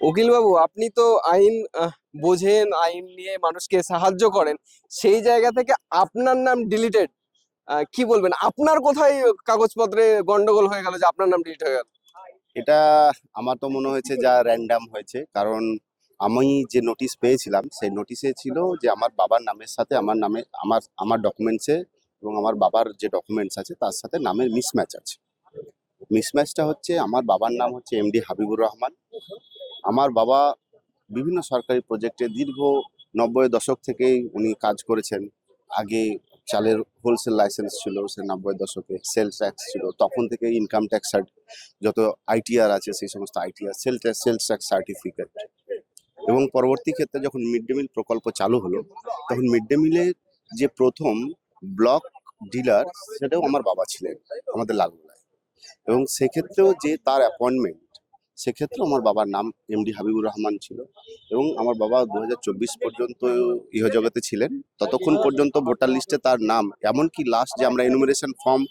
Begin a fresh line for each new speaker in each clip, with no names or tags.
উকিল বাবু, আপনি তো আইন বোঝেন, আইন নিয়ে মানুষকে সাহায্য করেন। সেই জায়গা থেকে আপনার নাম ডিলিটেড, কি বলবেন? আপনার কোথায় কাগজপত্রে গন্ডগোল হয়ে গেল যে আপনার নাম ডিলিট হয়ে গেল?
এটা আমার তো মনে হয়েছে যা র্যান্ডাম হয়েছে, কারণ আমি যে নোটিশ পেয়েছিলাম সেই নোটিশে ছিল যে আমার বাবার নামের সাথে আমার নামে আমার আমার ডকুমেন্টসে এবং আমার বাবার যে ডকুমেন্টস আছে তার সাথে নামের মিসম্যাচ আছে। মিসম্যাচটা হচ্ছে, আমার বাবার নাম হচ্ছে এমডি হাবিবুর রহমান। আমার বাবা বিভিন্ন সরকারি প্রজেক্টে দীর্ঘ 90-এর দশক থেকেই উনি কাজ করেছেন। আগে চালের হোলসেল লাইসেন্স ছিল, সে 90-এর দশকে সেলস ট্যাক্স ছিল, তখন থেকে ইনকাম ট্যাক্স যত আইটিআর আছে সেই সমস্ত আইটিআর সেলস ট্যাক্স সার্টিফিকেট। এবং পরবর্তী ক্ষেত্রে যখন মিড ডে মিল প্রকল্প চালু হলো, তখন মিড ডে মিলের যে প্রথম ব্লক ডিলার সেটাও আমার বাবা ছিলেন আমাদের লালগোলায়। এবং সেক্ষেত্রেও যে তার অ্যাপয়েন্টমেন্ট, সেক্ষেত্রেও আমার বাবার নাম এমডি হাবিবুর রহমান ছিল। এবং আমার বাবা 2024 পর্যন্ত ইহজগতে ছিলেন, ততক্ষণ পর্যন্ত ভোটার লিস্টে তার নাম, এমনকি লাস্ট যে আমরা এনুমারেশন ফর্ম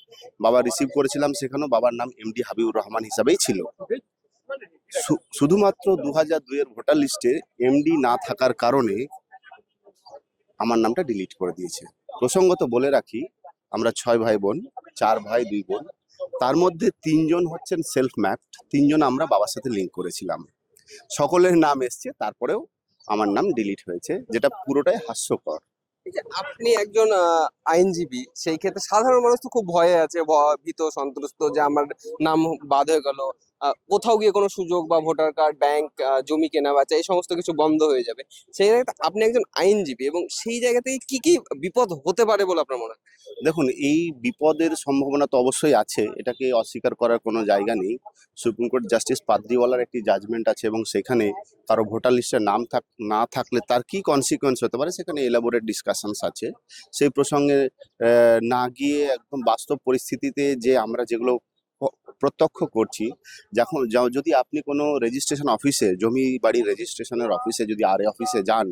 বাবা রিসিভ করেছিলাম সেখানেও বাবার নাম এমডি হাবিবুর রহমান হিসাবেই ছিল। শুধুমাত্র 2002-এর ভোটার লিস্টে এমডি না থাকার কারণে আমার নামটা ডিলিট করে দিয়েছে। প্রসঙ্গত বলে রাখি, আমরা 6 ভাই বোন, 4 ভাই 2 বোন। তার মধ্যে 3 জন হচ্ছেন সেলফ ম্যাপড, 3 জন আমরা বাবার সাথে লিঙ্ক করেছিলাম। সকলের নাম এসছে, তারপরেও আমার নাম ডিলিট হয়েছে, যেটা পুরোটাই হাস্যকর।
এই যে আপনি একজন আইনজীবী, সেই ক্ষেত্রে সাধারণ মানুষ তো খুব ভয়ে আছে, ভীত সন্ত্রস্ত যে আমার নাম বাদ হয়ে গেল, কোথাও গিয়ে কোনো সুযোগ বা ভোটার কার্ড, ব্যাংক, জমি কেনা বেচা, এই সমস্ত কিছু বন্ধ হয়ে যাবে। সেই জায়গাতে আপনি একজন আইনজীবী, এবং সেই জায়গা থেকে কি কি বিপদ হতে পারে বলে আপনার মনে হয়?
দেখুন, এই বিপদের সম্ভাবনা তো অবশ্যই আছে, এটাকে অস্বীকার করার কোনো জায়গা নেই। সুপ্রিম কোর্ট জাস্টিস পাদ্রিওয়ালার একটি জাজমেন্ট আছে, এবং সেখানে কারো ভোটার লিস্টে নাম না থাকলে তার কি কনসিকুয়েন্স হতে পারে সেখানে এলাবোরেট ডিসকাশনস আছে। সেই প্রসঙ্গে না গিয়ে একদম বাস্তব পরিস্থিতিতে যে আমরা যেগুলো প্রত্যক্ষ করছি, যখন যদি আপনি কোনো রেজিস্ট্রেশন অফিসে, জমি বাড়ির রেজিস্ট্রেশনের অফিসে যদি আরএ অফিসে যান,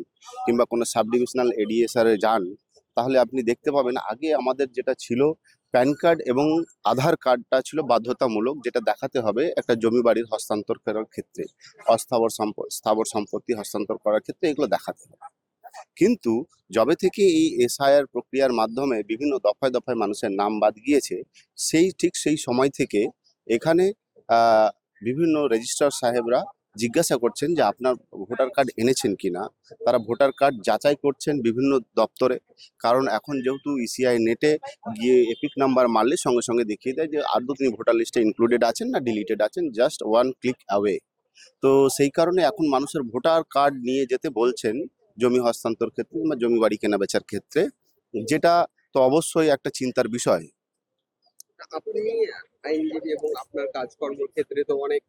কিংবা কোনো সাব ডিভিশনাল এডিএসআরে যান, তাহলে আপনি দেখতে পাবেন আগে আমাদের যেটা ছিল প্যান কার্ড এবং আধার কার্ডটা ছিল বাধ্যতামূলক, যেটা দেখাতে হবে একটা জমি বাড়ির হস্তান্তর করার ক্ষেত্রে, স্থাবর সম্পত্তি হস্তান্তর করার ক্ষেত্রে এগুলো দেখাতে হবে। কিন্তু যবে থেকে এই এসআইআর প্রক্রিয়ার মাধ্যমে বিভিন্ন দফায় দফায় মানুষের নাম বাদ গিয়েছে, সেই সময় থেকে এখানে বিভিন্ন রেজিস্ট্রার সাহেবরা জিজ্ঞাসা করছেন যে আপনার ভোটার কার্ড এনেছেন কিনা। তারা ভোটার কার্ড যাচাই করছেন বিভিন্ন দপ্তরে, কারণ এখন যেহেতু ইসিআই নেটে গিয়ে এপিক নাম্বার মারলে সঙ্গে সঙ্গে দেখিয়ে দেয় যে আদৌ তিনি ভোটার লিস্টে ইনক্লুডেড আছেন না ডিলিটেড আছেন, জাস্ট 1 ক্লিক অ্যাওয়ে। তো সেই কারণে এখন মানুষের ভোটার কার্ড নিয়ে যেতে বলছেন জমি হস্তান্তর ক্ষেত্রে বা জমি বাড়ি কেনা বেচার ক্ষেত্রে, যেটা তো অবশ্যই একটা চিন্তার বিষয়।
আপনি আইনজীবী, এবং আপনার কাজকর্মের ক্ষেত্রে তো অনেক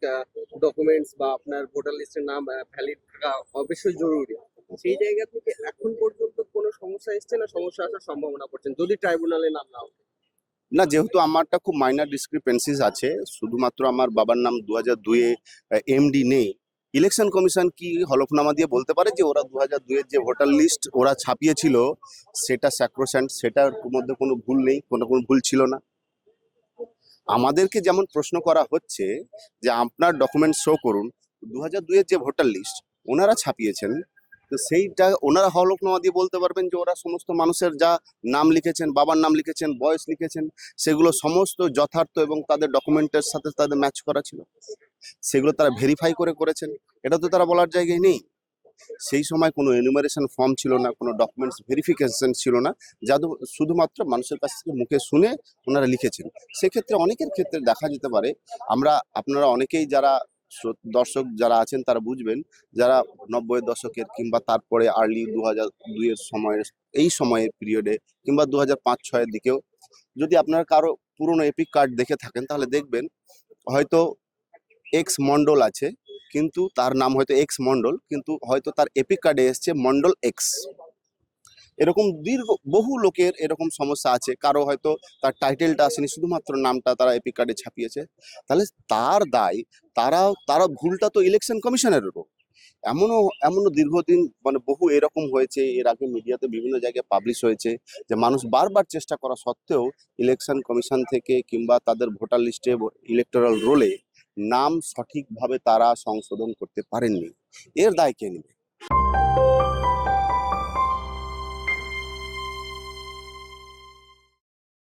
ডকুমেন্টস বা আপনার ভোটার লিস্টের নাম ভ্যালিড থাকা অবশ্যই জরুরি। সেই জায়গা থেকে এখন পর্যন্ত কোনো সমস্যা এসছে না? সমস্যা আসার সম্ভাবনা করছেন যদি ট্রাইব্যুনালে নাম না ওঠে?
না, যেহেতু আমারটা খুব মাইনার ডিসক্রিপেন্সিস আছে, শুধুমাত্র আমার বাবার নাম 2002-এ এমডি নেই। ইলেকশন কমিশন কি হলফনামা দিয়ে বলতে পারে যে ওরা 2002-এর যে ভোটার লিস্ট ওরা ছাপিয়েছিল সেটা স্যাক্রোস্যান্ট, সেটার মধ্যে কোনো ভুল নেই, কোনো ভুল ছিল না? আমাদেরকে যেমন প্রশ্ন করা হচ্ছে যে আপনার ডকুমেন্ট শো করুন, 2002-এর যে ভোটার লিস্ট ওনারা ছাপিয়েছেন, তো সেইটা ওনারা হলফনামা দিয়ে বলতে পারবেন যে ওরা সমস্ত মানুষের যা নাম লিখেছেন, বাবার নাম লিখেছেন, বয়স লিখেছেন, সেগুলো সমস্ত যথার্থ এবং তাদের ডকুমেন্টের সাথে তাদের ম্যাচ করা ছিল, সেগুলো তারা ভেরিফাই করেছেন। এটা তো তারা বলার জায়গায় নেই। সেই সময় কোনো এনুমারেশন ফর্ম ছিল না, কোনো ডকুমেন্টস ভেরিফিকেশন ছিল না, যাদু শুধুমাত্র মানুষের কাছ থেকে মুখে শুনে ওনারা লিখেছেন। সেক্ষেত্রে অনেকের ক্ষেত্রে দেখা যেতে পারে, আপনারা অনেকেই যারা দর্শক যারা আছেন তারা বুঝবেন, যারা 90-এর দশকের কিংবা তারপরে আর্লি 2002-এর সময়ের, এই সময়ের পিরিয়ডে কিংবা 2005-06-এর দিকেও যদি আপনারা কারো পুরনো এপিক কার্ড দেখে থাকেন, তাহলে দেখবেন হয়তো এক্স মন্ডল আছে, কিন্তু তার নাম হয়তো এক্স মন্ডল, কিন্তু হয়তো তার এপিক কার্ডে এসছে মন্ডল এক্স। এরকম বহু লোকের এরকম সমস্যা আছে, কারো হয়তো তার টাইটেলটা আসেনি, শুধুমাত্র নামটা তারা এপিক কার্ডে ছাপিয়েছে। তাহলে তার দায়, তারা ভুলটা তো ইলেকশন কমিশনেরও। এমনও দীর্ঘদিন মানে বহু এরকম হয়েছে, এর আগে মিডিয়াতে বিভিন্ন জায়গায় পাবলিশ হয়েছে যে মানুষ বারবার চেষ্টা করা সত্ত্বেও ইলেকশন কমিশন থেকে কিংবা তাদের ভোটার লিস্টে ইলেকটোরাল রোলে নাম সঠিকভাবে তারা সংশোধন করতে পারেননি। এর দায় কে নেবে?